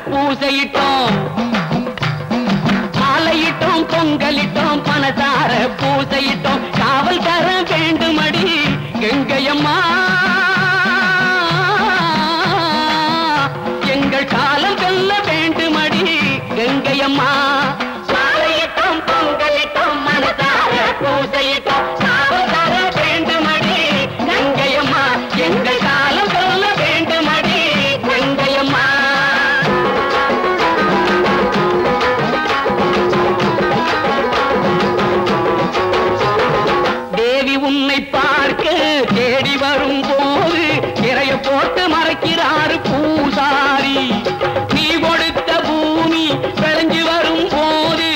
பூசையிட்டோம் மாலையிட்டோம் பொங்கலிட்டோம் மனசார பூசையிட்டோம் காவல் தர வேண்டுமடி கங்கையம்மா எங்கள் காலம் வெல்ல வேண்டுமடி கங்கையம்மா மாலையிட்டோம் பொங்கலிட்டோம் மனசார பூசையிட்டோம் காவல் தர வேண்டுமடி கங்கையம்மா எங்கள் காலம் வெல்ல வேண்டுமடி கங்கையம்மா உன்னை பார்க்க தேடி வரும் போது திரைய போட்டு மறைக்கிறார் பூசாரி நீ கொடுத்த பூமி விளைஞ்சு வரும் போது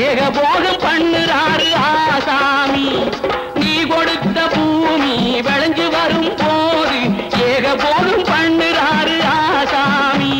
ஏகபோகம் பண்ணுறாரு ஆசாமி நீ கொடுத்த பூமி விளைஞ்சு வரும் போது ஏகபோகம் பண்ணுறாரு ஆசாமி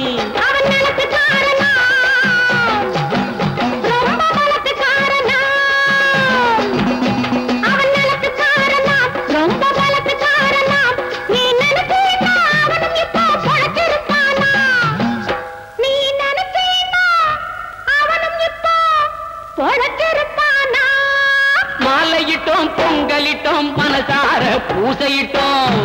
மாலையிட்டோம் பொங்கலிட்டோம் மனசார பூசையிட்டோம்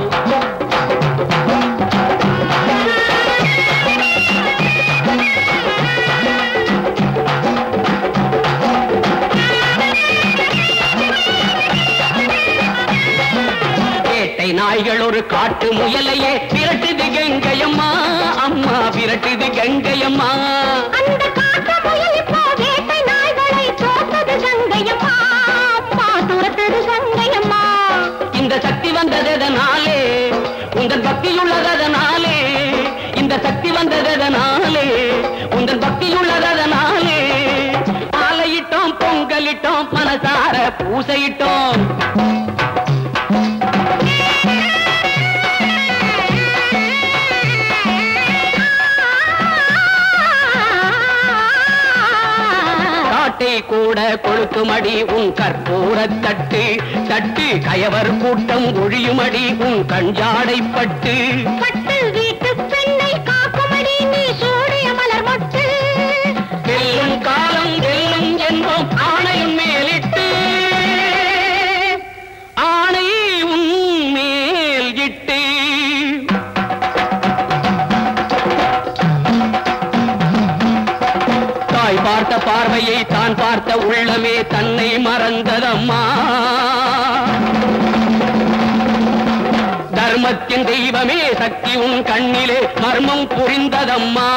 வேட்டை நாய்கள் ஒரு காட்டு முயலையே விரட்டுது கங்கையம்மா அம்மா விரட்டுது கங்கையம்மா இந்த சக்தி வந்ததனாலே உங்கள் பக்தியுள்ளதனாலே இந்த சக்தி வந்ததனாலே உங்கள் பக்தியுள்ளதனாலே மாலையிட்டோம் பொங்கலிட்டோம் மனசார பூசையிட்டோம் காட்டை கூட கொளுத்துமடி உன் கற்பூர தட்டு தட்டு கயவர் கூட்டம் ஒழியுமடி உன் கஞ்சாடை பட்டு பட்டு வீட்டு பெண்ணை காக்குமடி நீ சூடிய மலர் மட்டு வெல்லும் காலம் வெல்லும் என்போம் ஆணையும் மேலிட்டு ஆணை உன் மேல் இட்டு தாய் பார்த்த பார்வையை தான் பார்த்த உள்ளமே தன்னை மறந்ததம்மா தர்மத்தின் தெய்வமே சக்தி உன் கண்ணிலே மர்மம் புரிந்ததம்மா